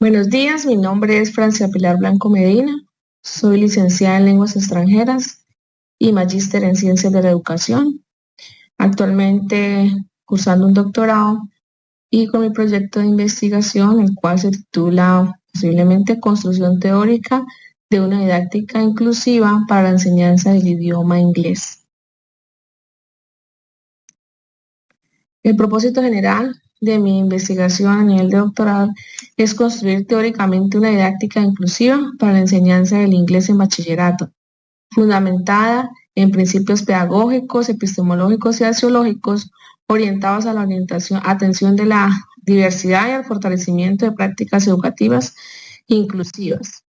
Buenos días, mi nombre es Francia Pilar Blanco Medina, soy licenciada en Lenguas Extranjeras y magíster en Ciencias de la Educación, actualmente cursando un doctorado y con mi proyecto de investigación, el cual se titula posiblemente Construcción teórica de una didáctica inclusiva para la enseñanza del idioma inglés. El propósito general de mi investigación a nivel de doctorado es construir teóricamente una didáctica inclusiva para la enseñanza del inglés en bachillerato, fundamentada en principios pedagógicos, epistemológicos y axiológicos orientados a la atención de la diversidad y al fortalecimiento de prácticas educativas inclusivas.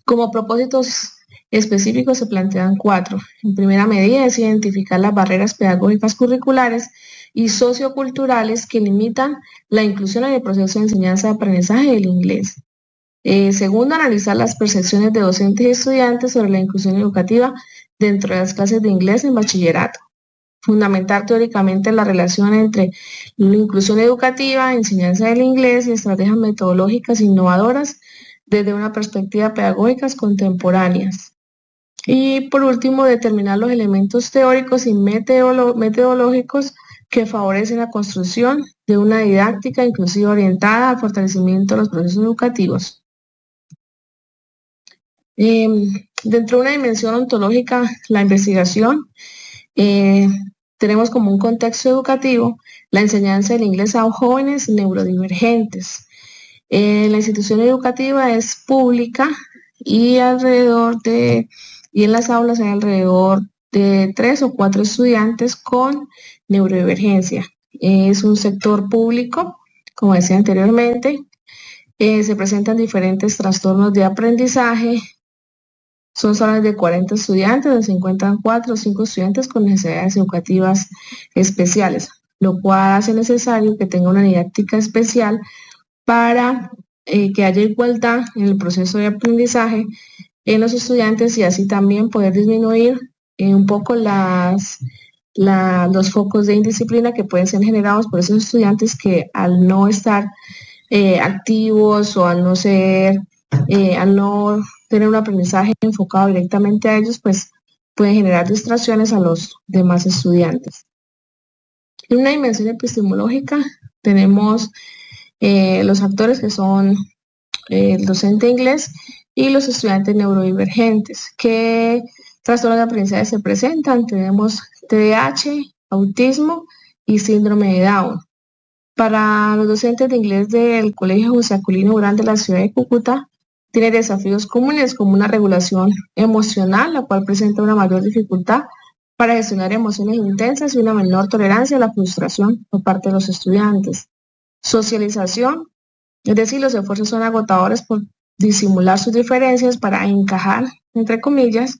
Como propósitos específicos se plantean 4. En primera medida es identificar las barreras pedagógicas curriculares y socioculturales que limitan la inclusión en el proceso de enseñanza y aprendizaje del inglés. Segundo, analizar las percepciones de docentes y estudiantes sobre la inclusión educativa dentro de las clases de inglés en bachillerato. Fundamentar teóricamente la relación entre la inclusión educativa, enseñanza del inglés y estrategias metodológicas innovadoras desde una perspectiva pedagógicas contemporáneas. Y por último, determinar los elementos teóricos y metodológicos que favorecen la construcción de una didáctica inclusiva orientada al fortalecimiento de los procesos educativos. Dentro de una dimensión ontológica, la investigación, tenemos como un contexto educativo la enseñanza del inglés a jóvenes neurodivergentes. La institución educativa es pública y en las aulas hay alrededor de 3 o 4 estudiantes con neurodivergencia. Es un sector público, como decía anteriormente. Se presentan diferentes trastornos de aprendizaje. Son salones de 40 estudiantes, donde se encuentran 4 o 5 estudiantes con necesidades educativas especiales, lo cual hace necesario que tenga una didáctica especial para que haya igualdad en el proceso de aprendizaje en los estudiantes y así también poder disminuir un poco los focos de indisciplina que pueden ser generados por esos estudiantes que al no estar activos o al no tener un aprendizaje enfocado directamente a ellos, pues pueden generar distracciones a los demás estudiantes. En una dimensión epistemológica tenemos los actores que son el docente inglés y los estudiantes neurodivergentes. ¿Qué trastornos de aprendizaje se presentan? Tenemos TDAH, autismo y síndrome de Down. Para los docentes de inglés del Colegio José Aculino Durán de la ciudad de Cúcuta, tiene desafíos comunes como una regulación emocional, la cual presenta una mayor dificultad para gestionar emociones intensas y una menor tolerancia a la frustración por parte de los estudiantes. Socialización, es decir, los esfuerzos son agotadores por disimular sus diferencias para encajar, entre comillas,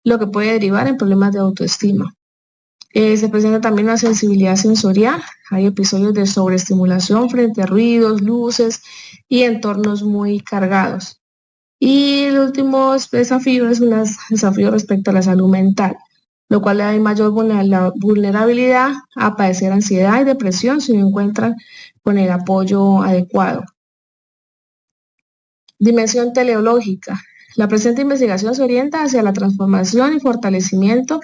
lo que puede derivar en problemas de autoestima. Se presenta también una sensibilidad sensorial. Hay episodios de sobreestimulación frente a ruidos, luces y entornos muy cargados. Y el último desafío es un desafío respecto a la salud mental, lo cual le da mayor vulnerabilidad a padecer ansiedad y depresión si no encuentran con el apoyo adecuado. Dimensión teleológica. La presente investigación se orienta hacia la transformación y fortalecimiento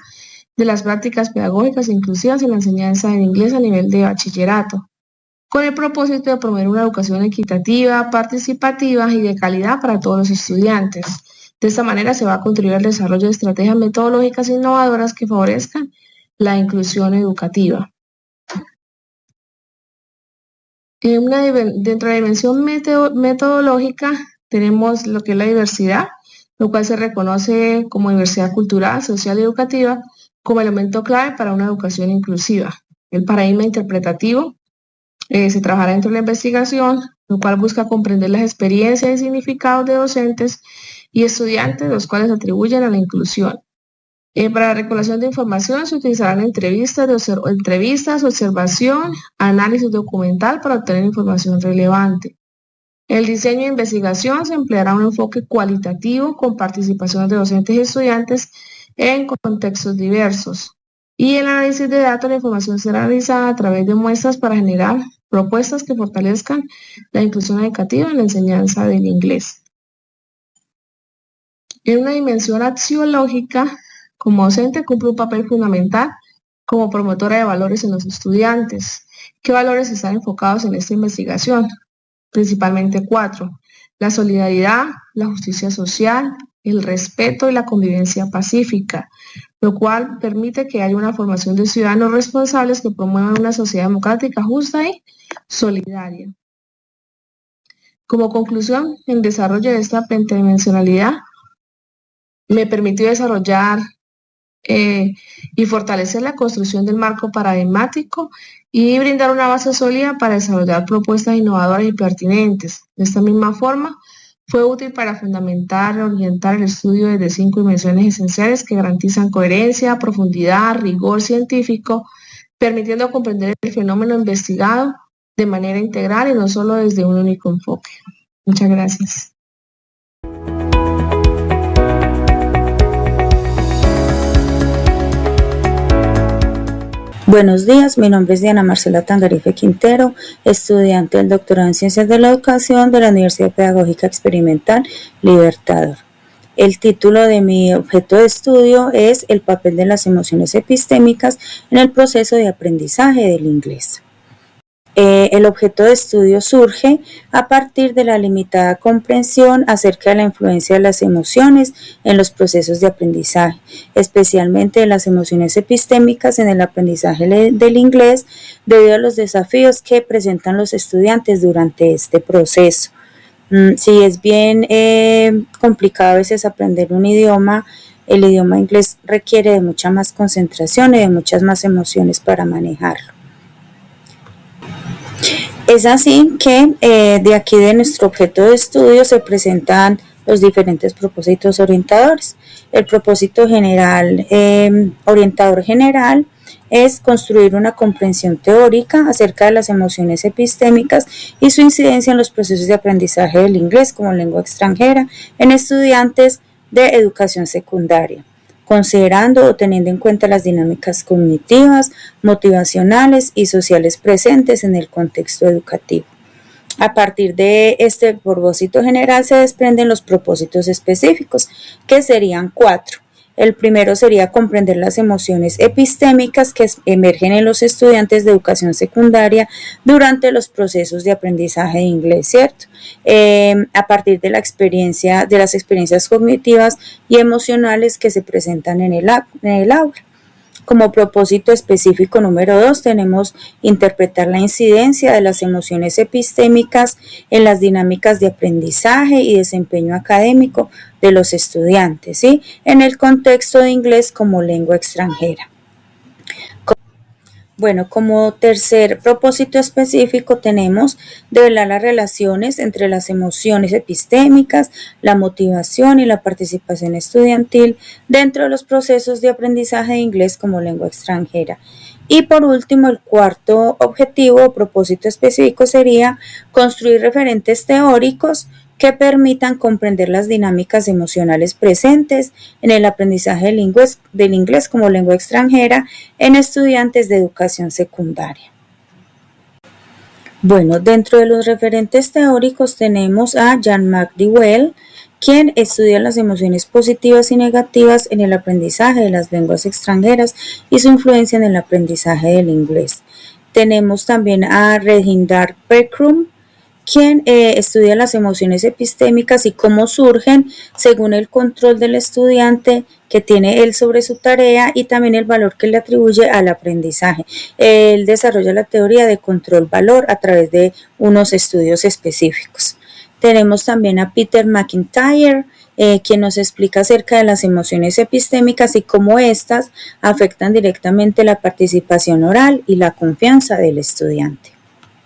de las prácticas pedagógicas inclusivas en la enseñanza en inglés a nivel de bachillerato, con el propósito de promover una educación equitativa, participativa y de calidad para todos los estudiantes. De esta manera se va a contribuir al desarrollo de estrategias metodológicas innovadoras que favorezcan la inclusión educativa. Dentro de la dimensión metodológica tenemos lo que es la diversidad, lo cual se reconoce como diversidad cultural, social y educativa como elemento clave para una educación inclusiva. El paradigma interpretativo se trabajará dentro de la investigación, lo cual busca comprender las experiencias y significados de docentes y estudiantes, los cuales atribuyen a la inclusión. Para la recolección de información se utilizarán entrevistas, observación, análisis documental para obtener información relevante. El diseño de investigación se empleará un enfoque cualitativo con participación de docentes y estudiantes en contextos diversos. Y el análisis de datos, la información será realizada a través de muestras para generar propuestas que fortalezcan la inclusión educativa en la enseñanza del inglés. En una dimensión axiológica, como docente cumple un papel fundamental como promotora de valores en los estudiantes. ¿Qué valores están enfocados en esta investigación? Principalmente 4. La solidaridad, la justicia social, el respeto y la convivencia pacífica, lo cual permite que haya una formación de ciudadanos responsables que promuevan una sociedad democrática justa y solidaria. Como conclusión, el desarrollo de esta pentadimensionalidad me permitió desarrollar y fortalecer la construcción del marco paradigmático y brindar una base sólida para desarrollar propuestas innovadoras y pertinentes. De esta misma forma, fue útil para fundamentar y orientar el estudio desde 5 dimensiones esenciales que garantizan coherencia, profundidad, rigor científico, permitiendo comprender el fenómeno investigado de manera integral y no solo desde un único enfoque. Muchas gracias. Buenos días, mi nombre es Diana Marcela Tangarife Quintero, estudiante del doctorado en Ciencias de la Educación de la Universidad Pedagógica Experimental Libertador. El título de mi objeto de estudio es el papel de las emociones epistémicas en el proceso de aprendizaje del inglés. El objeto de estudio surge a partir de la limitada comprensión acerca de la influencia de las emociones en los procesos de aprendizaje, especialmente de las emociones epistémicas en el aprendizaje del inglés, debido a los desafíos que presentan los estudiantes durante este proceso. Si es bien complicado a veces aprender un idioma, el idioma inglés requiere de mucha más concentración y de muchas más emociones para manejarlo. Es así que de aquí de nuestro objeto de estudio se presentan los diferentes propósitos orientadores. El propósito general, orientador general, es construir una comprensión teórica acerca de las emociones epistémicas y su incidencia en los procesos de aprendizaje del inglés como lengua extranjera en estudiantes de educación secundaria, considerando o teniendo en cuenta las dinámicas cognitivas, motivacionales y sociales presentes en el contexto educativo. A partir de este propósito general se desprenden los propósitos específicos, que serían 4. El primero sería comprender las emociones epistémicas que emergen en los estudiantes de educación secundaria durante los procesos de aprendizaje de inglés, ¿cierto? A partir de las experiencias cognitivas y emocionales que se presentan en el aula. Como propósito específico número 2 tenemos interpretar la incidencia de las emociones epistémicas en las dinámicas de aprendizaje y desempeño académico de los estudiantes, ¿sí? En el contexto de inglés como lengua extranjera. Bueno, como tercer propósito específico tenemos develar las relaciones entre las emociones epistémicas, la motivación y la participación estudiantil dentro de los procesos de aprendizaje de inglés como lengua extranjera. Y por último, el cuarto objetivo o propósito específico sería construir referentes teóricos que permitan comprender las dinámicas emocionales presentes en el aprendizaje del inglés como lengua extranjera en estudiantes de educación secundaria. Bueno, dentro de los referentes teóricos tenemos a Jean-Marc Dewey, quien estudia las emociones positivas y negativas en el aprendizaje de las lenguas extranjeras y su influencia en el aprendizaje del inglés. Tenemos también a Reginder Beckrum, quien estudia las emociones epistémicas y cómo surgen según el control del estudiante que tiene él sobre su tarea y también el valor que le atribuye al aprendizaje. Él desarrolla la teoría de control-valor a través de unos estudios específicos. Tenemos también a Peter McIntyre, quien nos explica acerca de las emociones epistémicas y cómo éstas afectan directamente la participación oral y la confianza del estudiante.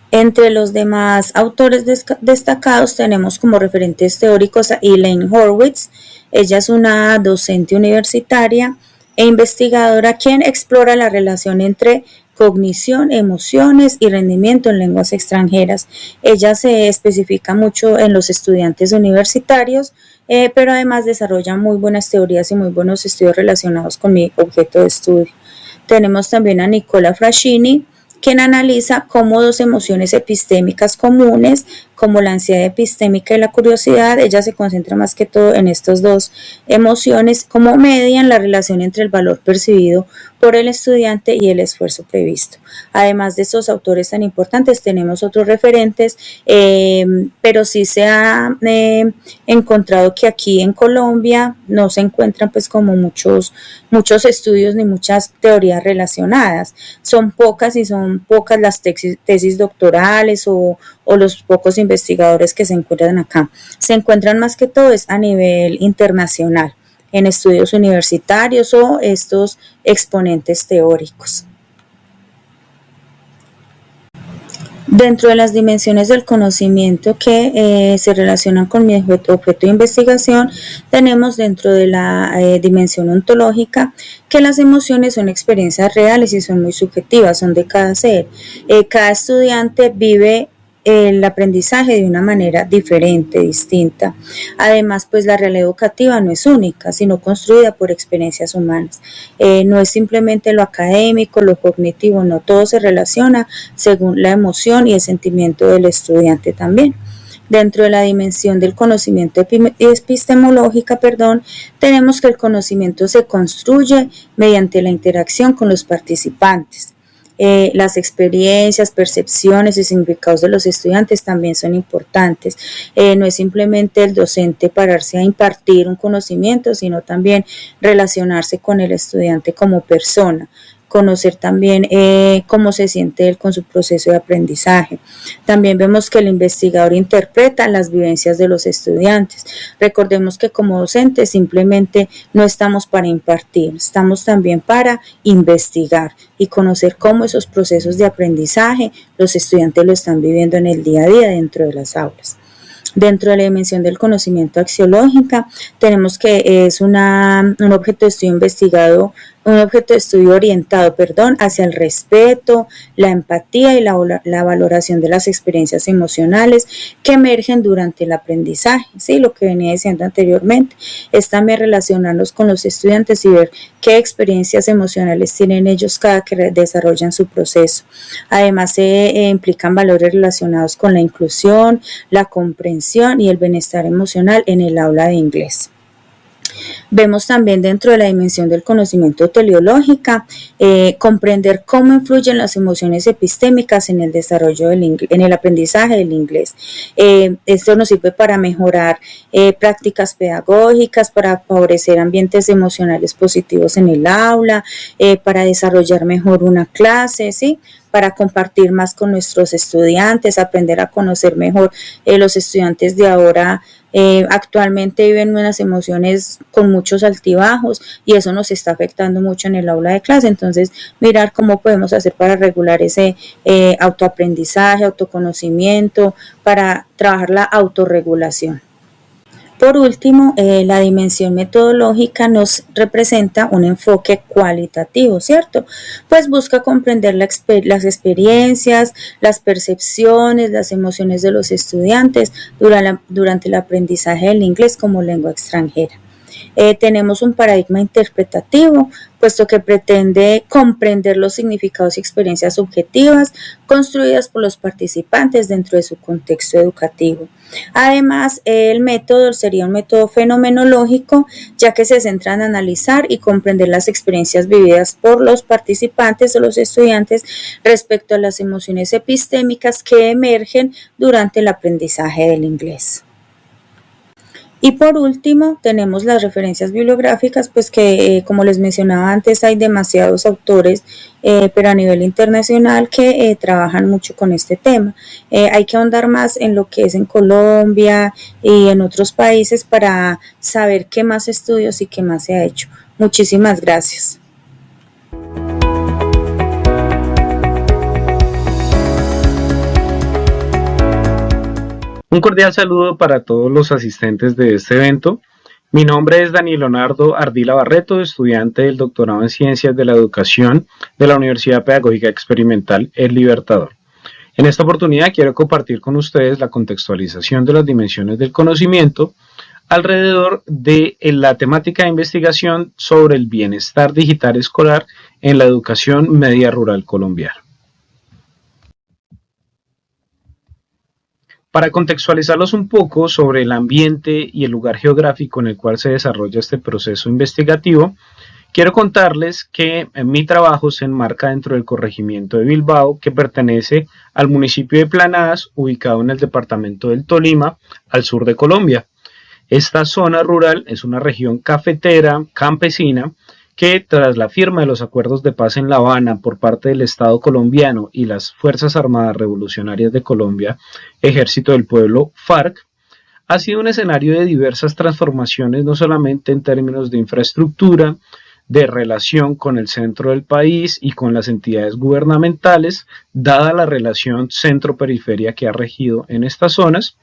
Entre los demás autores destacados tenemos como referentes teóricos a Elaine Horwitz. Ella es una docente universitaria e investigadora quien explora la relación entre cognición, emociones y rendimiento en lenguas extranjeras. Ella se especifica mucho en los estudiantes universitarios, pero además desarrolla muy buenas teorías y muy buenos estudios relacionados con mi objeto de estudio. Tenemos también a Nicola Fraschini, quien analiza cómo dos emociones epistémicas comunes, como la ansiedad epistémica y la curiosidad, ella se concentra más que todo en estas dos emociones, cómo median la relación entre el valor percibido por el estudiante y el esfuerzo previsto. Además de estos autores tan importantes, tenemos otros referentes, pero sí se ha encontrado que aquí en Colombia no se encuentran pues como muchos estudios ni muchas teorías relacionadas. Son pocas las tesis doctorales o los pocos investigadores que se encuentran acá. Se encuentran más que todo es a nivel internacional, en estudios universitarios o estos exponentes teóricos. Dentro de las dimensiones del conocimiento que se relacionan con mi objeto de investigación, tenemos dentro de la dimensión ontológica que las emociones son experiencias reales y son muy subjetivas, son de cada ser. Cada estudiante vive el aprendizaje de una manera diferente, distinta. Además, pues la realidad educativa no es única, sino construida por experiencias humanas. No es simplemente lo académico, lo cognitivo, no, todo se relaciona según la emoción y el sentimiento del estudiante también. Dentro de la dimensión del conocimiento epistemológica, tenemos que el conocimiento se construye mediante la interacción con los participantes. Las experiencias, percepciones y significados de los estudiantes también son importantes. No es simplemente el docente pararse a impartir un conocimiento, sino también relacionarse con el estudiante como persona. Conocer también cómo se siente él con su proceso de aprendizaje. También vemos que el investigador interpreta las vivencias de los estudiantes. Recordemos que como docentes simplemente no estamos para impartir, estamos también para investigar y conocer cómo esos procesos de aprendizaje los estudiantes lo están viviendo en el día a día dentro de las aulas. Dentro de la dimensión del conocimiento axiológica, tenemos que es un objeto de estudio un objeto de estudio orientado, hacia el respeto, la empatía y la valoración de las experiencias emocionales que emergen durante el aprendizaje, ¿sí? Lo que venía diciendo anteriormente, es también relacionarnos con los estudiantes y ver qué experiencias emocionales tienen ellos cada que desarrollan su proceso. Además, se implican valores relacionados con la inclusión, la comprensión y el bienestar emocional en el aula de inglés. Vemos también dentro de la dimensión del conocimiento teleológica, comprender cómo influyen las emociones epistémicas en el desarrollo en el aprendizaje del inglés. Esto nos sirve para mejorar prácticas pedagógicas, para favorecer ambientes emocionales positivos en el aula, para desarrollar mejor una clase, ¿sí? Para compartir más con nuestros estudiantes, aprender a conocer mejor los estudiantes de ahora. Actualmente viven unas emociones con muchos altibajos y eso nos está afectando mucho en el aula de clase. Entonces, mirar cómo podemos hacer para regular ese autoaprendizaje, autoconocimiento, para trabajar la autorregulación. Por último, la dimensión metodológica nos representa un enfoque cualitativo, ¿cierto? Pues busca comprender las experiencias, las percepciones, las emociones de los estudiantes durante el aprendizaje del inglés como lengua extranjera. Tenemos un paradigma interpretativo, puesto que pretende comprender los significados y experiencias subjetivas construidas por los participantes dentro de su contexto educativo. Además, el método sería un método fenomenológico, ya que se centra en analizar y comprender las experiencias vividas por los participantes o los estudiantes respecto a las emociones epistémicas que emergen durante el aprendizaje del inglés. Y por último, tenemos las referencias bibliográficas, pues que como les mencionaba antes, hay demasiados autores, pero a nivel internacional que trabajan mucho con este tema. Hay que ahondar más en lo que es en Colombia y en otros países para saber qué más estudios y qué más se ha hecho. Muchísimas gracias. Un cordial saludo para todos los asistentes de este evento. Mi nombre es Daniel Leonardo Ardila Barreto, estudiante del doctorado en Ciencias de la Educación de la Universidad Pedagógica Experimental El Libertador. En esta oportunidad quiero compartir con ustedes la contextualización de las dimensiones del conocimiento alrededor de la temática de investigación sobre el bienestar digital escolar en la educación media rural colombiana. Para contextualizarlos un poco sobre el ambiente y el lugar geográfico en el cual se desarrolla este proceso investigativo, quiero contarles que mi trabajo se enmarca dentro del corregimiento de Bilbao, que pertenece al municipio de Planadas, ubicado en el departamento del Tolima, al sur de Colombia. Esta zona rural es una región cafetera, campesina, que tras la firma de los acuerdos de paz en La Habana por parte del Estado colombiano y las Fuerzas Armadas Revolucionarias de Colombia, Ejército del Pueblo, FARC, ha sido un escenario de diversas transformaciones, no solamente en términos de infraestructura, de relación con el centro del país y con las entidades gubernamentales, dada la relación centro-periferia que ha regido en estas zonas,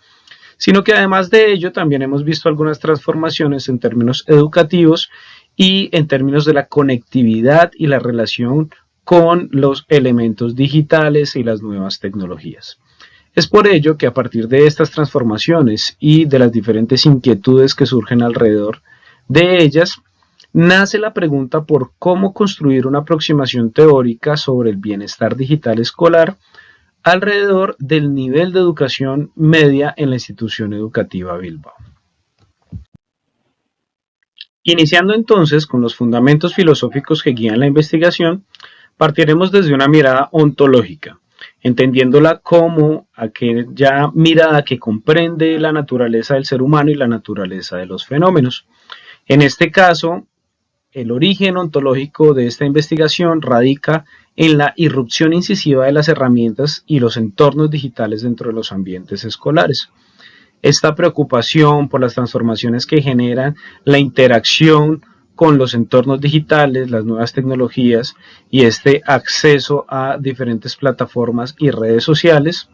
sino que además de ello también hemos visto algunas transformaciones en términos educativos y en términos de la conectividad y la relación con los elementos digitales y las nuevas tecnologías. Es por ello que a partir de estas transformaciones y de las diferentes inquietudes que surgen alrededor de ellas, nace la pregunta por cómo construir una aproximación teórica sobre el bienestar digital escolar alrededor del nivel de educación media en la institución educativa Bilbao. Iniciando entonces con los fundamentos filosóficos que guían la investigación, partiremos desde una mirada ontológica, entendiéndola como aquella mirada que comprende la naturaleza del ser humano y la naturaleza de los fenómenos. En este caso, el origen ontológico de esta investigación radica en la irrupción incisiva de las herramientas y los entornos digitales dentro de los ambientes escolares. Esta preocupación por las transformaciones que generan la interacción con los entornos digitales, las nuevas tecnologías y este acceso a diferentes plataformas y redes sociales,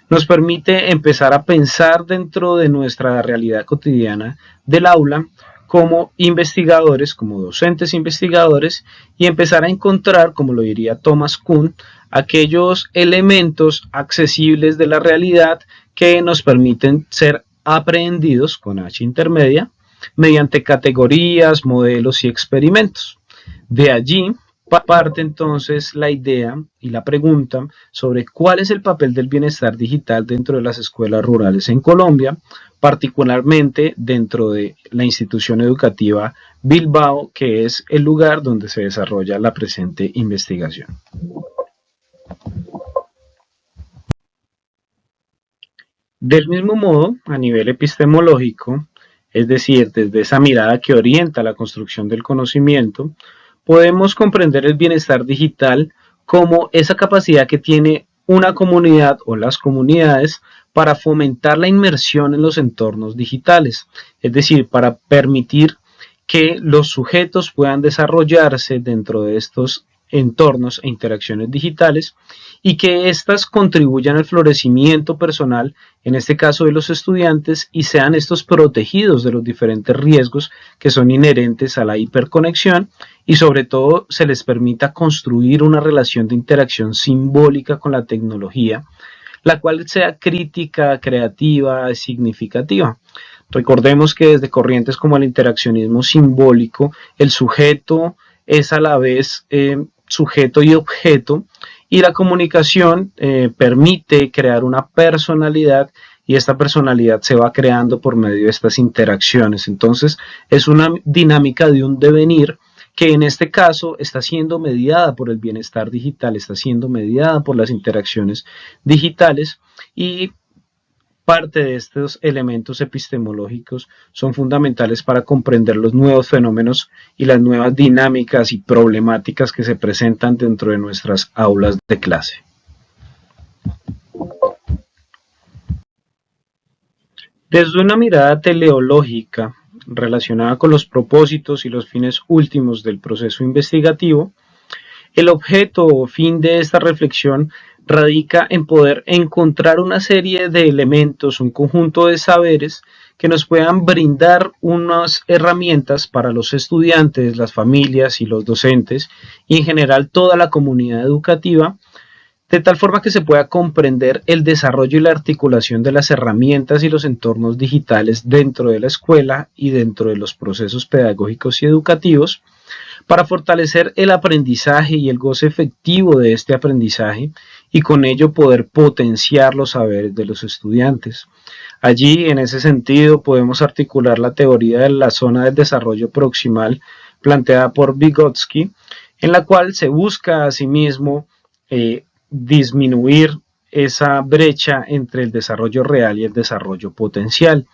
nos permite empezar a pensar dentro de nuestra realidad cotidiana del aula como investigadores, como docentes investigadores, y empezar a encontrar, como lo diría Thomas Kuhn, aquellos elementos accesibles de la realidad que nos permiten ser aprehendidos con H intermedia mediante categorías, modelos y experimentos. De allí parte entonces la idea y la pregunta sobre cuál es el papel del bienestar digital dentro de las escuelas rurales en Colombia, particularmente dentro de la institución educativa Bilbao, que es el lugar donde se desarrolla la presente investigación. Del mismo modo, a nivel epistemológico, es decir, desde esa mirada que orienta la construcción del conocimiento, podemos comprender el bienestar digital como esa capacidad que tiene una comunidad o las comunidades para fomentar la inmersión en los entornos digitales, es decir, para permitir que los sujetos puedan desarrollarse dentro de estos entornos e interacciones digitales y que éstas contribuyan al florecimiento personal, en este caso de los estudiantes, y sean estos protegidos de los diferentes riesgos que son inherentes a la hiperconexión y sobre todo se les permita construir una relación de interacción simbólica con la tecnología, la cual sea crítica, creativa, significativa. Recordemos que desde corrientes como el interaccionismo simbólico, el sujeto es a la vez sujeto y objeto, y la comunicación permite crear una personalidad y esta personalidad se va creando por medio de estas interacciones. Entonces es una dinámica de un devenir que en este caso está siendo mediada por el bienestar digital, está siendo mediada por las interacciones digitales y parte de estos elementos epistemológicos son fundamentales para comprender los nuevos fenómenos y las nuevas dinámicas y problemáticas que se presentan dentro de nuestras aulas de clase. Desde una mirada teleológica relacionada con los propósitos y los fines últimos del proceso investigativo, el objeto o fin de esta reflexión radica en poder encontrar una serie de elementos, un conjunto de saberes que nos puedan brindar unas herramientas para los estudiantes, las familias y los docentes y en general toda la comunidad educativa, de tal forma que se pueda comprender el desarrollo y la articulación de las herramientas y los entornos digitales dentro de la escuela y dentro de los procesos pedagógicos y educativos, para fortalecer el aprendizaje y el goce efectivo de este aprendizaje y con ello poder potenciar los saberes de los estudiantes. Allí, en ese sentido, podemos articular la teoría de la zona del desarrollo proximal planteada por Vygotsky, en la cual se busca asimismo disminuir esa brecha entre el desarrollo real y el desarrollo potencial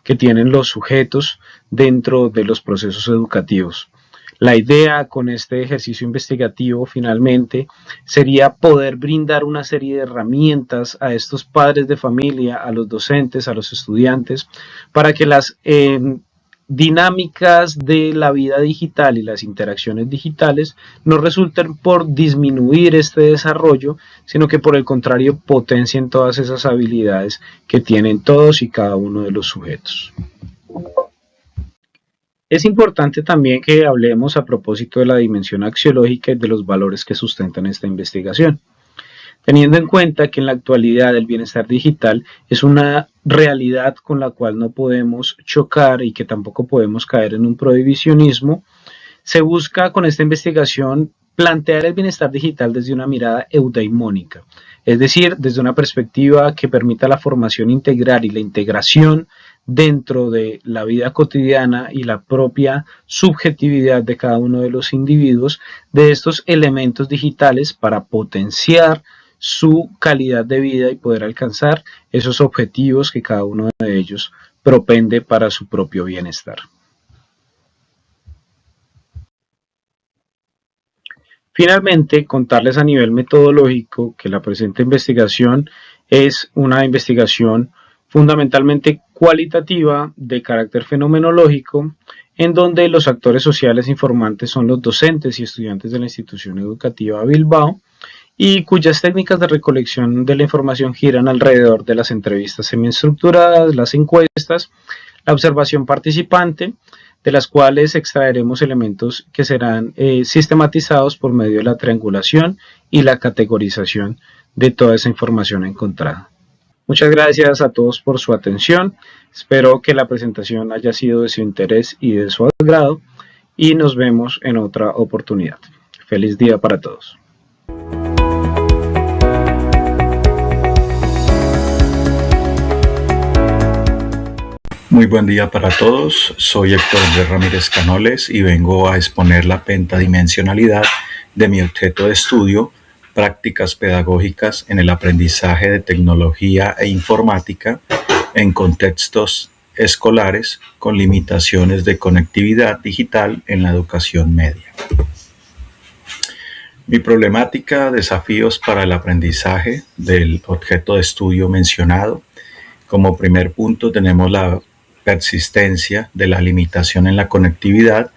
que tienen los sujetos dentro de los procesos educativos. La idea con este ejercicio investigativo finalmente sería poder brindar una serie de herramientas a estos padres de familia, a los docentes, a los estudiantes, para que las dinámicas de la vida digital y las interacciones digitales no resulten por disminuir este desarrollo, sino que por el contrario potencien todas esas habilidades que tienen todos y cada uno de los sujetos. Es importante también que hablemos a propósito de la dimensión axiológica y de los valores que sustentan esta investigación. Teniendo en cuenta que en la actualidad el bienestar digital es una realidad con la cual no podemos chocar y que tampoco podemos caer en un prohibicionismo, se busca con esta investigación plantear el bienestar digital desde una mirada eudaimónica, es decir, desde una perspectiva que permita la formación integral y la integración dentro de la vida cotidiana y la propia subjetividad de cada uno de los individuos de estos elementos digitales para potenciar su calidad de vida y poder alcanzar esos objetivos que cada uno de ellos propende para su propio bienestar. Finalmente, contarles a nivel metodológico que la presente investigación es una investigación fundamentalmente cualitativa de carácter fenomenológico, en donde los actores sociales informantes son los docentes y estudiantes de la institución educativa Bilbao, y cuyas técnicas de recolección de la información giran alrededor de las entrevistas semiestructuradas, las encuestas, la observación participante, de las cuales extraeremos elementos que serán sistematizados por medio de la triangulación y la categorización de toda esa información encontrada. Muchas gracias a todos por su atención, espero que la presentación haya sido de su interés y de su agrado y nos vemos en otra oportunidad. Feliz día para todos. Muy buen día para todos, soy Héctor Andrés Ramírez Canoles y vengo a exponer la pentadimensionalidad de mi objeto de estudio, prácticas pedagógicas en el aprendizaje de tecnología e informática en contextos escolares con limitaciones de conectividad digital en la educación media. Mi problemática, desafíos para el aprendizaje del objeto de estudio mencionado. Como primer punto tenemos la persistencia de la limitación en la conectividad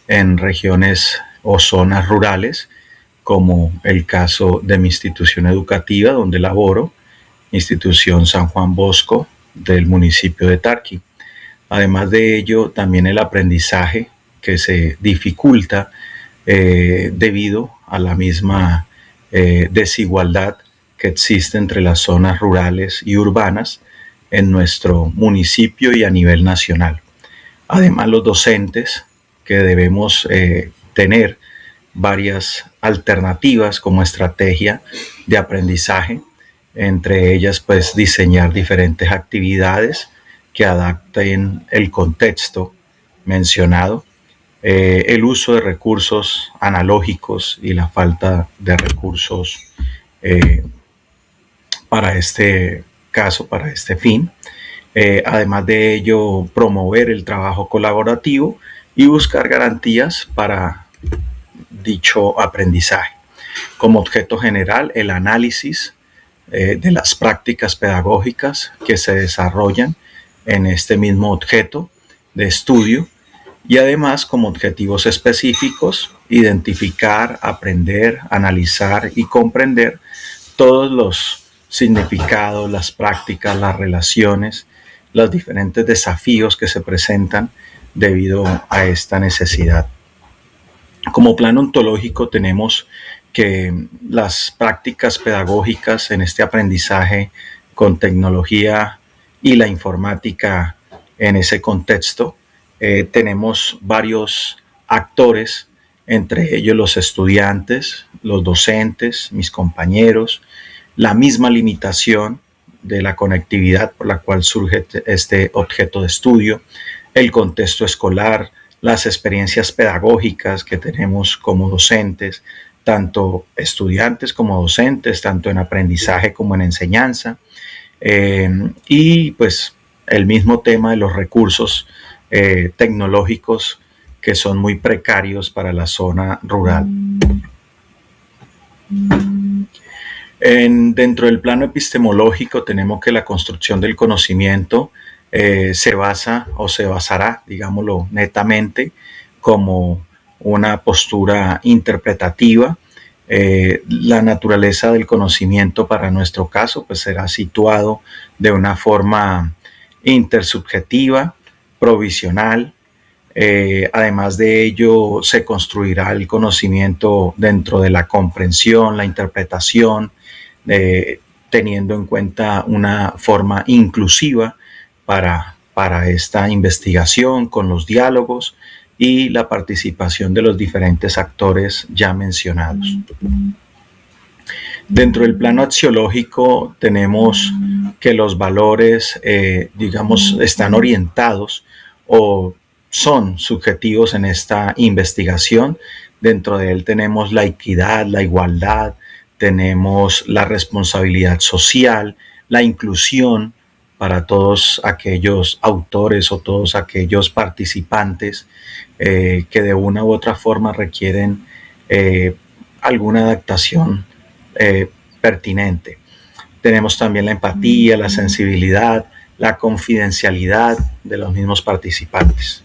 en regiones o zonas rurales, como el caso de mi institución educativa donde laboro, Institución San Juan Bosco del municipio de Tarqui. Además de ello, también el aprendizaje que se dificulta debido a la misma desigualdad que existe entre las zonas rurales y urbanas en nuestro municipio y a nivel nacional. Además, los docentes que debemos tener varias alternativas como estrategia de aprendizaje, entre ellas pues diseñar diferentes actividades que adapten el contexto mencionado, el uso de recursos analógicos y la falta de recursos para este caso, para este fin. Además de ello, promover el trabajo colaborativo y buscar garantías para dicho aprendizaje. Como objeto general, el análisis de las prácticas pedagógicas que se desarrollan en este mismo objeto de estudio y además como objetivos específicos, identificar, aprender, analizar y comprender todos los significados, las prácticas, las relaciones, los diferentes desafíos que se presentan debido a esta necesidad. Como plan ontológico tenemos que las prácticas pedagógicas en este aprendizaje con tecnología y la informática en ese contexto, tenemos varios actores entre ellos los estudiantes, los docentes, mis compañeros, la misma limitación de la conectividad por la cual surge este objeto de estudio, el contexto escolar, las experiencias pedagógicas que tenemos como docentes, tanto estudiantes como docentes, tanto en aprendizaje como en enseñanza, y pues el mismo tema de los recursos tecnológicos que son muy precarios para la zona rural. Dentro del plano epistemológico tenemos que la construcción del conocimiento se basa o se basará, digámoslo netamente, como una postura interpretativa. La naturaleza del conocimiento para nuestro caso pues será situado de una forma intersubjetiva, provisional. Además de ello se construirá el conocimiento dentro de la comprensión, la interpretación, teniendo en cuenta una forma inclusiva para esta investigación con los diálogos y la participación de los diferentes actores ya mencionados. Dentro del plano axiológico tenemos que los valores, digamos, están orientados o son subjetivos en esta investigación. Dentro de él tenemos la equidad, la igualdad, tenemos la responsabilidad social, la inclusión para todos aquellos autores o todos aquellos participantes que de una u otra forma requieren alguna adaptación pertinente. Tenemos también la empatía, la sensibilidad, la confidencialidad de los mismos participantes.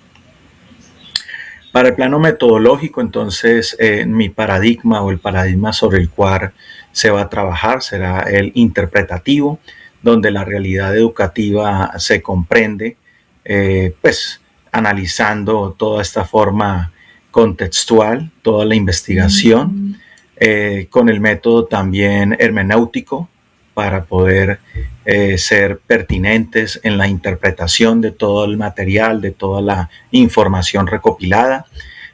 Para el plano metodológico, entonces, mi paradigma o el paradigma sobre el cual se va a trabajar será el interpretativo, donde la realidad educativa se comprende, pues analizando toda esta forma contextual, toda la investigación, con el método también hermenéutico para poder ser pertinentes en la interpretación de todo el material, de toda la información recopilada.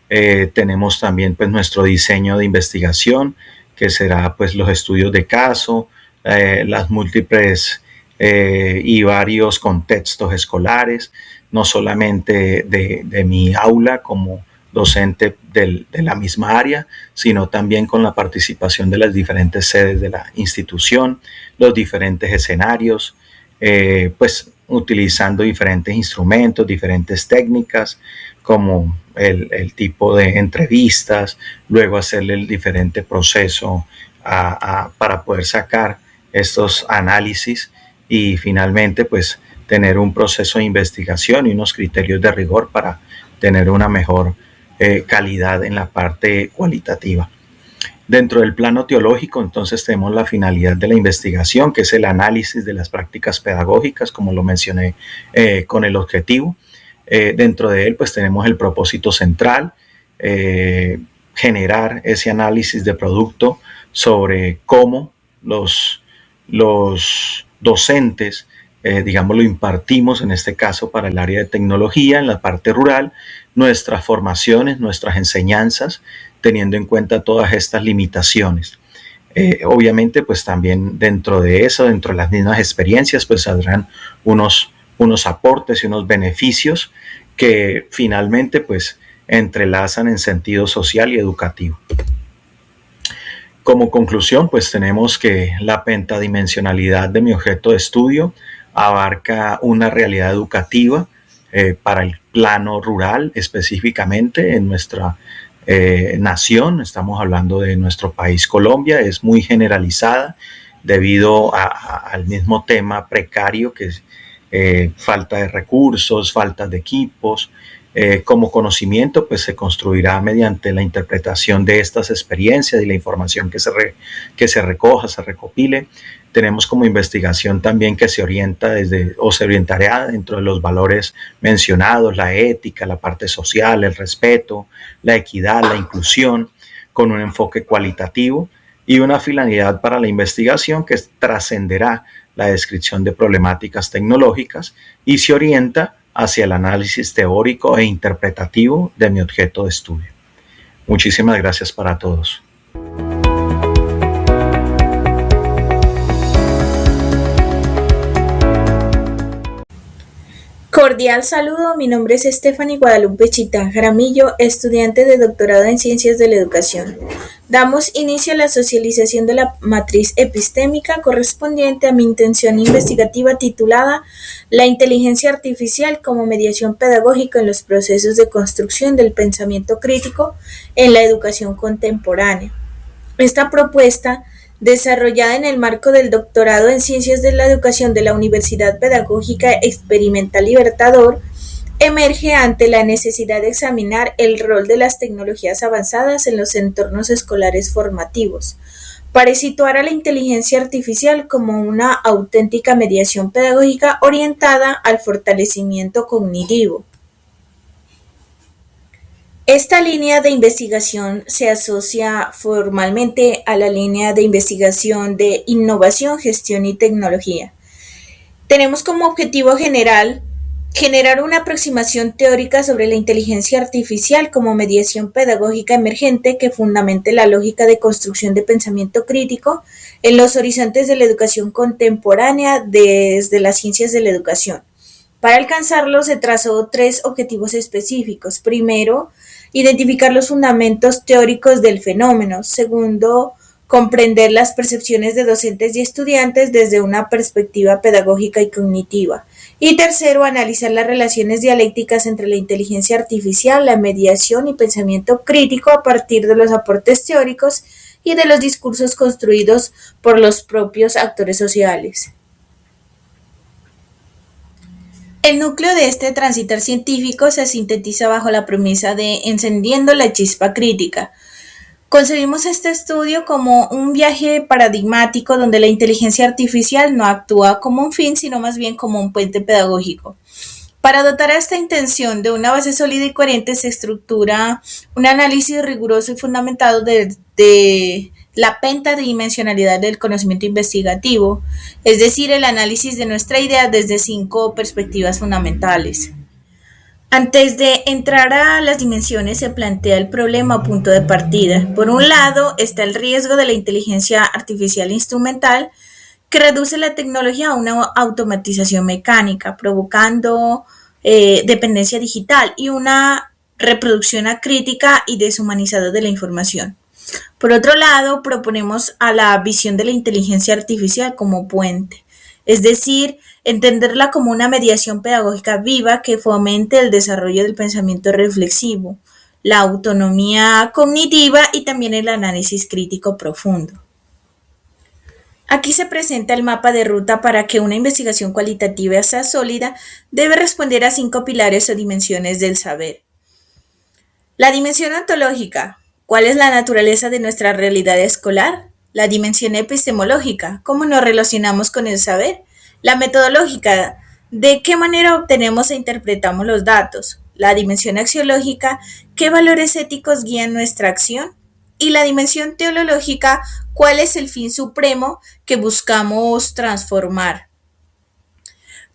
Tenemos también pues nuestro diseño de investigación, que será pues los estudios de caso, las múltiples y varios contextos escolares, no solamente de mi aula como docente de la misma área, sino también con la participación de las diferentes sedes de la institución, los diferentes escenarios, pues utilizando diferentes instrumentos, diferentes técnicas, como el tipo de entrevistas, luego hacerle el diferente proceso para poder sacar estos análisis y finalmente pues tener un proceso de investigación y unos criterios de rigor para tener una mejor calidad en la parte cualitativa. Dentro del plano teológico, entonces tenemos la finalidad de la investigación, que es el análisis de las prácticas pedagógicas, como lo mencioné con el objetivo. Dentro de él, pues tenemos el propósito central, generar ese análisis de producto sobre cómo los docentes, digamos, lo impartimos en este caso para el área de tecnología, en la parte rural, nuestras formaciones, nuestras enseñanzas, teniendo en cuenta todas estas limitaciones. Obviamente, pues también dentro de eso, dentro de las mismas experiencias, pues saldrán unos aportes y unos beneficios que finalmente pues entrelazan en sentido social y educativo. Como conclusión, pues tenemos que la pentadimensionalidad de mi objeto de estudio abarca una realidad educativa para el plano rural, específicamente en nuestra nación. Estamos hablando de nuestro país Colombia, es muy generalizada debido al mismo tema precario que es falta de recursos, falta de equipos. Como conocimiento pues se construirá mediante la interpretación de estas experiencias y la información que se recoja, se recopile. Tenemos como investigación también que se orienta se orientará dentro de los valores mencionados, la ética, la parte social, el respeto, la equidad, la inclusión, con un enfoque cualitativo y una finalidad para la investigación que trascenderá la descripción de problemáticas tecnológicas y se orienta hacia el análisis teórico e interpretativo de mi objeto de estudio. Muchísimas gracias para todos. Cordial saludo, mi nombre es Stephanie Guadalupe Chitán Jaramillo, estudiante de doctorado en Ciencias de la Educación. Damos inicio a la socialización de la matriz epistémica correspondiente a mi intención investigativa titulada La inteligencia artificial como mediación pedagógica en los procesos de construcción del pensamiento crítico en la educación contemporánea. Esta propuesta, desarrollada en el marco del doctorado en Ciencias de la Educación de la Universidad Pedagógica Experimental Libertador, emerge ante la necesidad de examinar el rol de las tecnologías avanzadas en los entornos escolares formativos, para situar a la inteligencia artificial como una auténtica mediación pedagógica orientada al fortalecimiento cognitivo. Esta línea de investigación se asocia formalmente a la línea de investigación de innovación, gestión y tecnología. Tenemos como objetivo general generar una aproximación teórica sobre la inteligencia artificial como mediación pedagógica emergente que fundamente la lógica de construcción de pensamiento crítico en los horizontes de la educación contemporánea desde las ciencias de la educación. Para alcanzarlo se trazó 3 objetivos específicos. Primero, identificar los fundamentos teóricos del fenómeno. Segundo, comprender las percepciones de docentes y estudiantes desde una perspectiva pedagógica y cognitiva. Y tercero, analizar las relaciones dialécticas entre la inteligencia artificial, la mediación y pensamiento crítico a partir de los aportes teóricos y de los discursos construidos por los propios actores sociales. El núcleo de este transitar científico se sintetiza bajo la premisa de encendiendo la chispa crítica. Concebimos este estudio como un viaje paradigmático donde la inteligencia artificial no actúa como un fin, sino más bien como un puente pedagógico. Para dotar a esta intención de una base sólida y coherente se estructura un análisis riguroso y fundamentado de la pentadimensionalidad del conocimiento investigativo, es decir, el análisis de nuestra idea desde 5 perspectivas fundamentales. Antes de entrar a las dimensiones se plantea el problema o punto de partida. Por un lado está el riesgo de la inteligencia artificial instrumental que reduce la tecnología a una automatización mecánica, provocando dependencia digital y una reproducción acrítica y deshumanizada de la información. Por otro lado, proponemos a la visión de la inteligencia artificial como puente, es decir, entenderla como una mediación pedagógica viva que fomente el desarrollo del pensamiento reflexivo, la autonomía cognitiva y también el análisis crítico profundo. Aquí se presenta el mapa de ruta para que una investigación cualitativa sea sólida, debe responder a 5 pilares o dimensiones del saber. La dimensión ontológica. ¿Cuál es la naturaleza de nuestra realidad escolar? La dimensión epistemológica. ¿Cómo nos relacionamos con el saber? La metodológica. ¿De qué manera obtenemos e interpretamos los datos? La dimensión axiológica. ¿Qué valores éticos guían nuestra acción? Y la dimensión teológica. ¿Cuál es el fin supremo que buscamos transformar?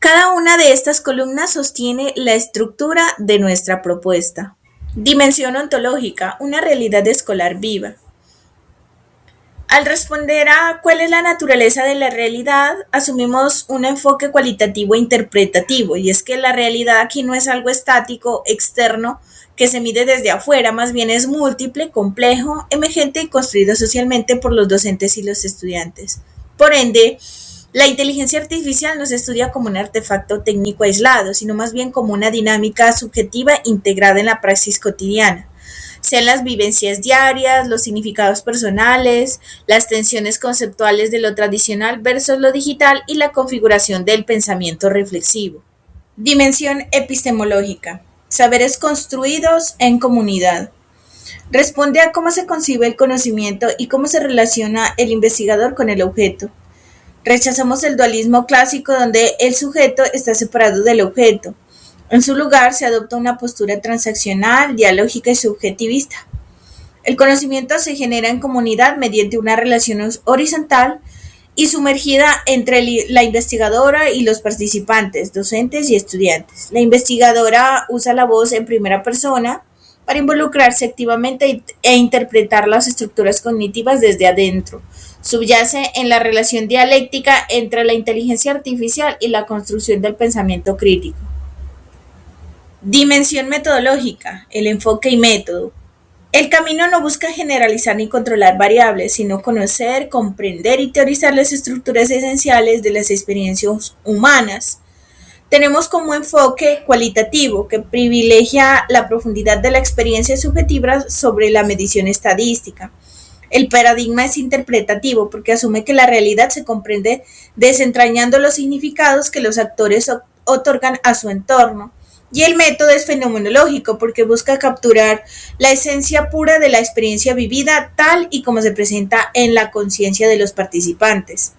Cada una de estas columnas sostiene la estructura de nuestra propuesta. Dimensión ontológica, una realidad escolar viva. Al responder a cuál es la naturaleza de la realidad, asumimos un enfoque cualitativo e interpretativo, y es que la realidad aquí no es algo estático, externo, que se mide desde afuera, más bien es múltiple, complejo, emergente y construido socialmente por los docentes y los estudiantes. Por ende, la inteligencia artificial no se estudia como un artefacto técnico aislado, sino más bien como una dinámica subjetiva integrada en la praxis cotidiana, sean las vivencias diarias, los significados personales, las tensiones conceptuales de lo tradicional versus lo digital y la configuración del pensamiento reflexivo. Dimensión epistemológica. Saberes construidos en comunidad. Responde a cómo se concibe el conocimiento y cómo se relaciona el investigador con el objeto. Rechazamos el dualismo clásico donde el sujeto está separado del objeto. En su lugar se adopta una postura transaccional, dialógica y subjetivista. El conocimiento se genera en comunidad mediante una relación horizontal y sumergida entre la investigadora y los participantes, docentes y estudiantes. La investigadora usa la voz en primera persona para involucrarse activamente e interpretar las estructuras cognitivas desde adentro. Subyace en la relación dialéctica entre la inteligencia artificial y la construcción del pensamiento crítico. Dimensión metodológica, el enfoque y método. El camino no busca generalizar ni controlar variables, sino conocer, comprender y teorizar las estructuras esenciales de las experiencias humanas. Tenemos como enfoque cualitativo, que privilegia la profundidad de la experiencia subjetiva sobre la medición estadística. El paradigma es interpretativo, porque asume que la realidad se comprende desentrañando los significados que los actores otorgan a su entorno. Y el método es fenomenológico, porque busca capturar la esencia pura de la experiencia vivida tal y como se presenta en la conciencia de los participantes.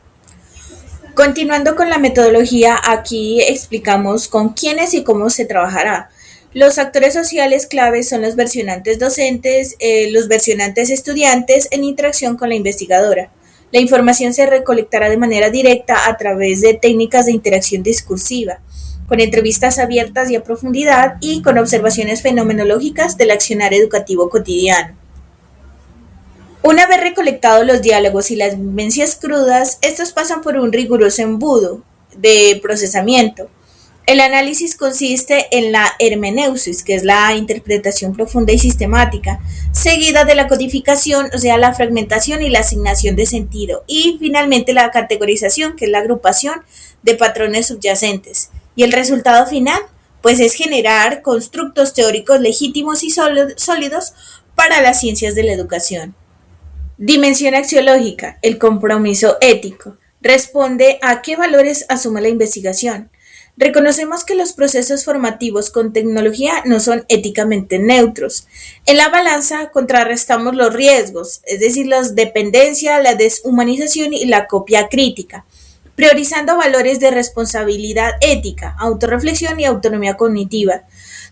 Continuando con la metodología, aquí explicamos con quiénes y cómo se trabajará. Los actores sociales claves son los versionantes docentes, los versionantes estudiantes en interacción con la investigadora. La información se recolectará de manera directa a través de técnicas de interacción discursiva, con entrevistas abiertas y a profundidad y con observaciones fenomenológicas del accionar educativo cotidiano. Una vez recolectados los diálogos y las vivencias crudas, estos pasan por un riguroso embudo de procesamiento. El análisis consiste en la hermeneusis, que es la interpretación profunda y sistemática, seguida de la codificación, o sea, la fragmentación y la asignación de sentido, y finalmente la categorización, que es la agrupación de patrones subyacentes. Y el resultado final, pues, es generar constructos teóricos legítimos y sólidos para las ciencias de la educación. Dimensión axiológica, el compromiso ético. Responde a qué valores asume la investigación. Reconocemos que los procesos formativos con tecnología no son éticamente neutros. En la balanza contrarrestamos los riesgos, es decir, la dependencia, la deshumanización y la copia crítica, priorizando valores de responsabilidad ética, autorreflexión y autonomía cognitiva.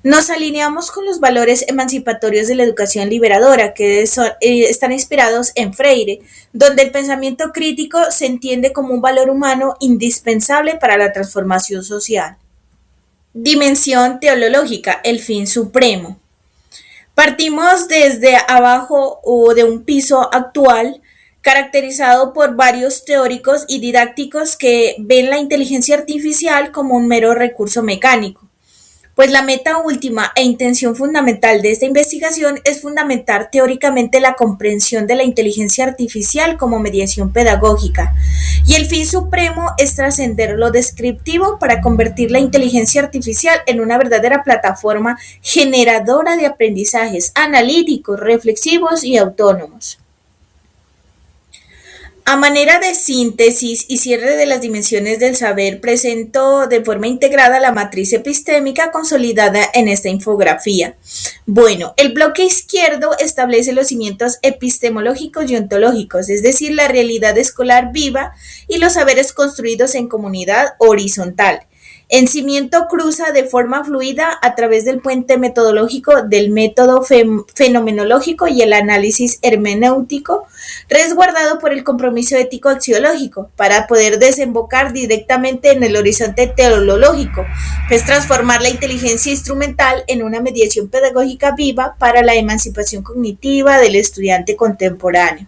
Nos alineamos con los valores emancipatorios de la educación liberadora, que están inspirados en Freire, donde el pensamiento crítico se entiende como un valor humano indispensable para la transformación social. Dimensión teleológica, el fin supremo. Partimos desde abajo o de un piso actual, caracterizado por varios teóricos y didácticos que ven la inteligencia artificial como un mero recurso mecánico. Pues la meta última e intención fundamental de esta investigación es fundamentar teóricamente la comprensión de la inteligencia artificial como mediación pedagógica, y el fin supremo es trascender lo descriptivo para convertir la inteligencia artificial en una verdadera plataforma generadora de aprendizajes analíticos, reflexivos y autónomos. A manera de síntesis y cierre de las dimensiones del saber, presento de forma integrada la matriz epistémica consolidada en esta infografía. Bueno, el bloque izquierdo establece los cimientos epistemológicos y ontológicos, es decir, la realidad escolar viva y los saberes construidos en comunidad horizontal. En cimiento cruza de forma fluida a través del puente metodológico del método fenomenológico y el análisis hermenéutico, resguardado por el compromiso ético axiológico, para poder desembocar directamente en el horizonte teleológico, que es transformar la inteligencia instrumental en una mediación pedagógica viva para la emancipación cognitiva del estudiante contemporáneo.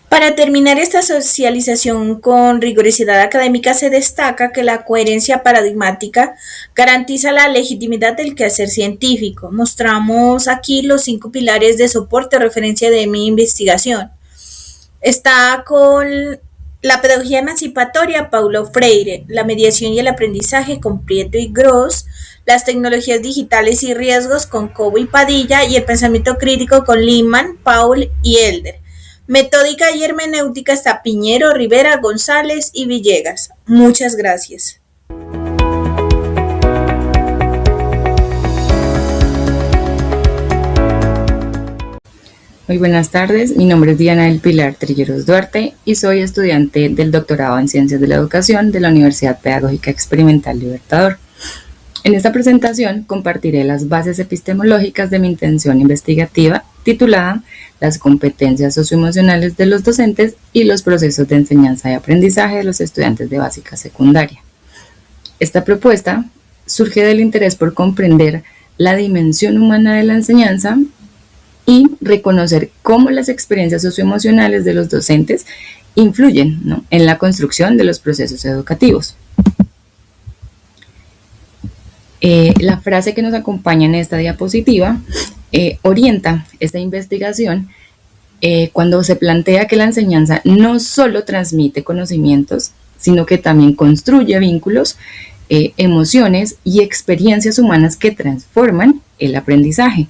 Para terminar esta socialización con rigurosidad académica, se destaca que la coherencia paradigmática garantiza la legitimidad del quehacer científico. Mostramos aquí los 5 pilares de soporte o referencia de mi investigación. Está con la pedagogía emancipatoria, Paulo Freire, la mediación y el aprendizaje con Prieto y Gross, las tecnologías digitales y riesgos con Cobo y Padilla, y el pensamiento crítico con Lehmann, Paul y Elder. Metódica y hermenéutica está Piñero, Rivera, González y Villegas. Muchas gracias. Muy buenas tardes, mi nombre es Diana del Pilar Trigueros Duarte y soy estudiante del doctorado en Ciencias de la Educación de la Universidad Pedagógica Experimental Libertador. En esta presentación compartiré las bases epistemológicas de mi intención investigativa titulada Las competencias socioemocionales de los docentes y los procesos de enseñanza y aprendizaje de los estudiantes de básica secundaria. Esta propuesta surge del interés por comprender la dimensión humana de la enseñanza y reconocer cómo las experiencias socioemocionales de los docentes influyen, ¿no?, en la construcción de los procesos educativos. La frase que nos acompaña en esta diapositiva orienta esta investigación cuando se plantea que la enseñanza no solo transmite conocimientos, sino que también construye vínculos, emociones y experiencias humanas que transforman el aprendizaje.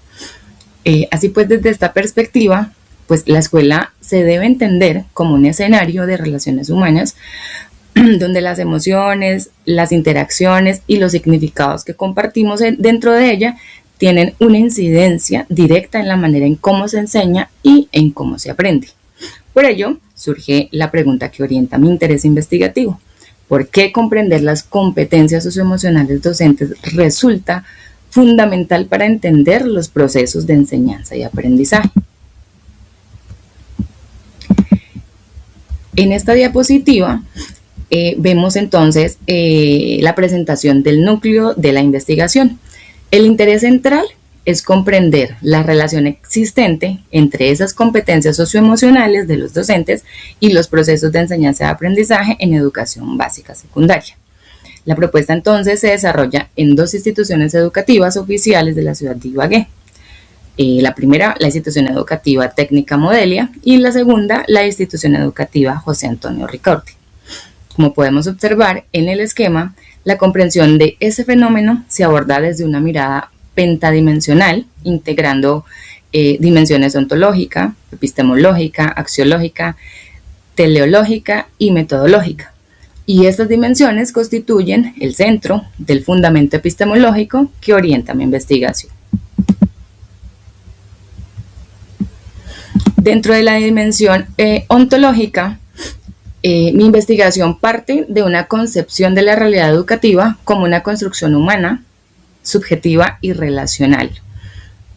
Así pues, desde esta perspectiva, pues la escuela se debe entender como un escenario de relaciones humanas donde las emociones, las interacciones y los significados que compartimos dentro de ella tienen una incidencia directa en la manera en cómo se enseña y en cómo se aprende. Por ello, surge la pregunta que orienta mi interés investigativo: ¿por qué comprender las competencias socioemocionales docentes resulta fundamental para entender los procesos de enseñanza y aprendizaje? En esta diapositiva vemos entonces la presentación del núcleo de la investigación. El interés central es comprender la relación existente entre esas competencias socioemocionales de los docentes y los procesos de enseñanza y aprendizaje en educación básica secundaria. La propuesta entonces se desarrolla en dos instituciones educativas oficiales de la ciudad de Ibagué. La primera, la institución educativa técnica Modelia, y la segunda, la institución educativa José Antonio Ricaurte. Como podemos observar en el esquema, la comprensión de ese fenómeno se aborda desde una mirada pentadimensional, integrando dimensiones ontológica, epistemológica, axiológica, teleológica y metodológica. Y estas dimensiones constituyen el centro del fundamento epistemológico que orienta mi investigación. Dentro de la dimensión ontológica, mi investigación parte de una concepción de la realidad educativa como una construcción humana, subjetiva y relacional.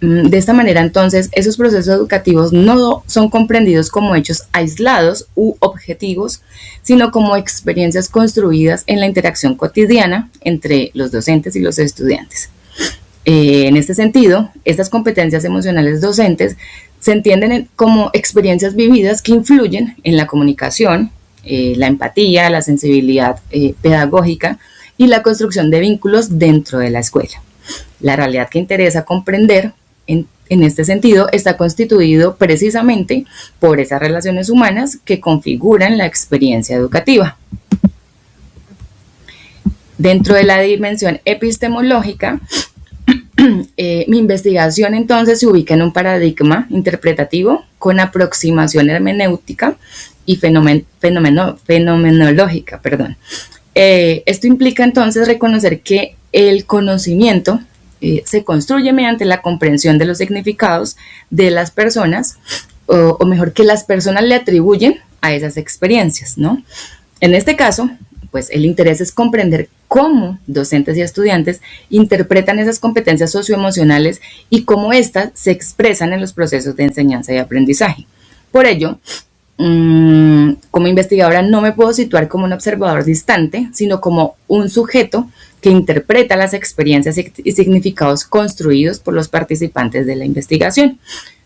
De esta manera, entonces, esos procesos educativos no son comprendidos como hechos aislados u objetivos, sino como experiencias construidas en la interacción cotidiana entre los docentes y los estudiantes. En este sentido, estas competencias emocionales docentes se entienden como experiencias vividas que influyen en la comunicación, la empatía, la sensibilidad pedagógica y la construcción de vínculos dentro de la escuela. La realidad que interesa comprender en este sentido está constituido precisamente por esas relaciones humanas que configuran la experiencia educativa. Dentro de la dimensión epistemológica, mi investigación entonces se ubica en un paradigma interpretativo con aproximación hermenéutica y fenomenológica. Esto implica entonces reconocer que el conocimiento se construye mediante la comprensión de los significados de las personas, o mejor, que las personas le atribuyen a esas experiencias, ¿no? En este caso, pues el interés es comprender cómo docentes y estudiantes interpretan esas competencias socioemocionales y cómo éstas se expresan en los procesos de enseñanza y aprendizaje. Por ello, como investigadora no me puedo situar como un observador distante, sino como un sujeto que interpreta las experiencias y significados construidos por los participantes de la investigación.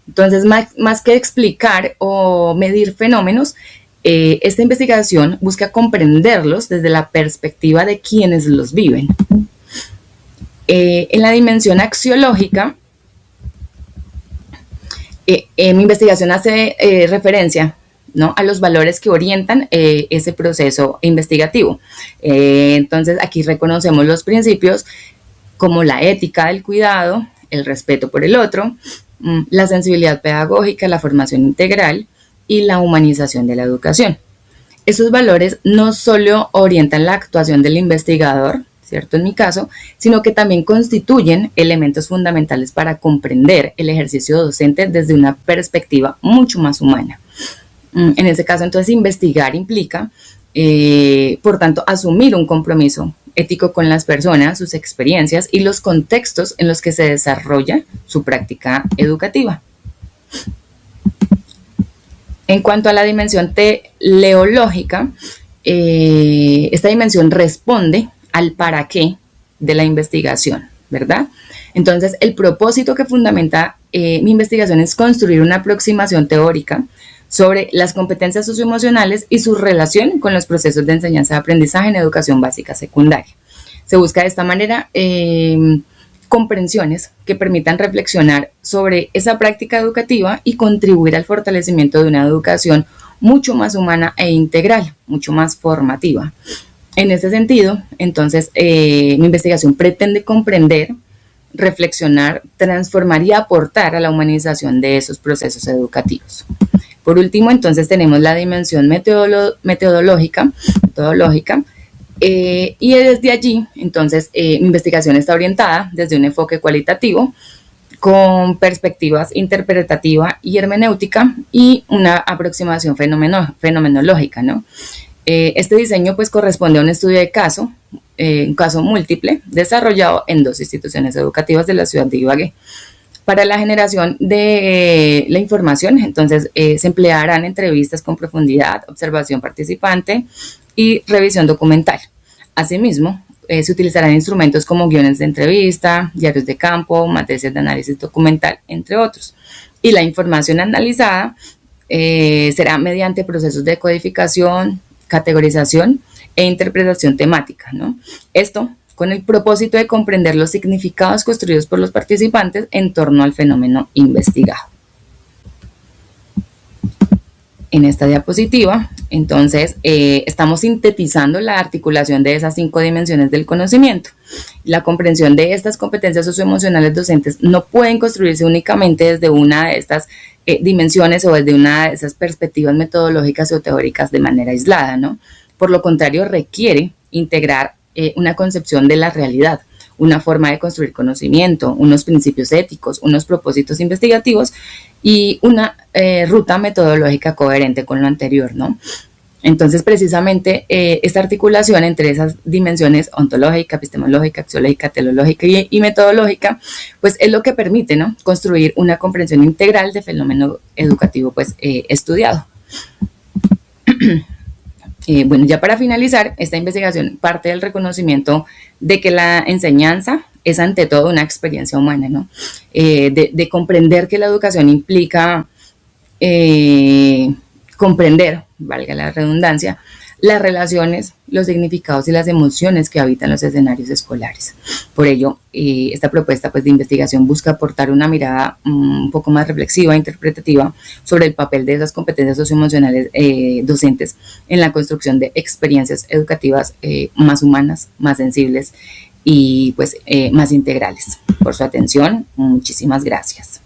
Entonces, más que explicar o medir fenómenos, esta investigación busca comprenderlos desde la perspectiva de quienes los viven. En la dimensión axiológica, mi investigación hace referencia, ¿no?, a los valores que orientan ese proceso investigativo. Entonces, aquí reconocemos los principios como la ética del cuidado, el respeto por el otro, la sensibilidad pedagógica, la formación integral y la humanización de la educación. Esos valores no solo orientan la actuación del investigador, ¿cierto?, en mi caso, sino que también constituyen elementos fundamentales para comprender el ejercicio docente desde una perspectiva mucho más humana. En ese caso, entonces, investigar implica, por tanto, asumir un compromiso ético con las personas, sus experiencias y los contextos en los que se desarrolla su práctica educativa. En cuanto a la dimensión teleológica, esta dimensión responde al para qué de la investigación, ¿verdad? Entonces, el propósito que fundamenta mi investigación es construir una aproximación teórica sobre las competencias socioemocionales y su relación con los procesos de enseñanza-aprendizaje en educación básica secundaria. Se busca de esta manera comprensiones que permitan reflexionar sobre esa práctica educativa y contribuir al fortalecimiento de una educación mucho más humana e integral, mucho más formativa. En ese sentido, entonces, mi investigación pretende comprender, reflexionar, transformar y aportar a la humanización de esos procesos educativos. Por último, entonces, tenemos la dimensión metodológica, y desde allí, entonces, mi investigación está orientada desde un enfoque cualitativo, con perspectivas interpretativa y hermenéutica y una aproximación fenomenológica, ¿no? Este diseño pues corresponde a un estudio de caso, un caso múltiple, desarrollado en 2 instituciones educativas de la ciudad de Ibagué. Para la generación de la información, entonces, se emplearán entrevistas con profundidad, observación participante y revisión documental. Asimismo, se utilizarán instrumentos como guiones de entrevista, diarios de campo, matrices de análisis documental, entre otros. Y la información analizada será mediante procesos de codificación, categorización e interpretación temática, ¿no? Esto con el propósito de comprender los significados construidos por los participantes en torno al fenómeno investigado. En esta diapositiva, entonces, estamos sintetizando la articulación de esas 5 dimensiones del conocimiento. La comprensión de estas competencias socioemocionales docentes no pueden construirse únicamente desde una de estas dimensiones o desde una de esas perspectivas metodológicas o teóricas de manera aislada, ¿no? Por lo contrario, requiere integrar una concepción de la realidad, una forma de construir conocimiento, unos principios éticos, unos propósitos investigativos y una ruta metodológica coherente con lo anterior, ¿no? Entonces, precisamente, esta articulación entre esas dimensiones ontológica, epistemológica, axiológica, teleológica y metodológica, pues es lo que permite, ¿no?, construir una comprensión integral del fenómeno educativo, pues, estudiado. Bueno, ya para finalizar, esta investigación parte del reconocimiento de que la enseñanza es ante todo una experiencia humana, ¿no? De comprender que la educación implica comprender, valga la redundancia, las relaciones, los significados y las emociones que habitan los escenarios escolares. Por ello, esta propuesta pues, de investigación busca aportar una mirada un poco más reflexiva, interpretativa, sobre el papel de esas competencias socioemocionales docentes en la construcción de experiencias educativas más humanas, más sensibles y pues, más integrales. Por su atención, muchísimas gracias.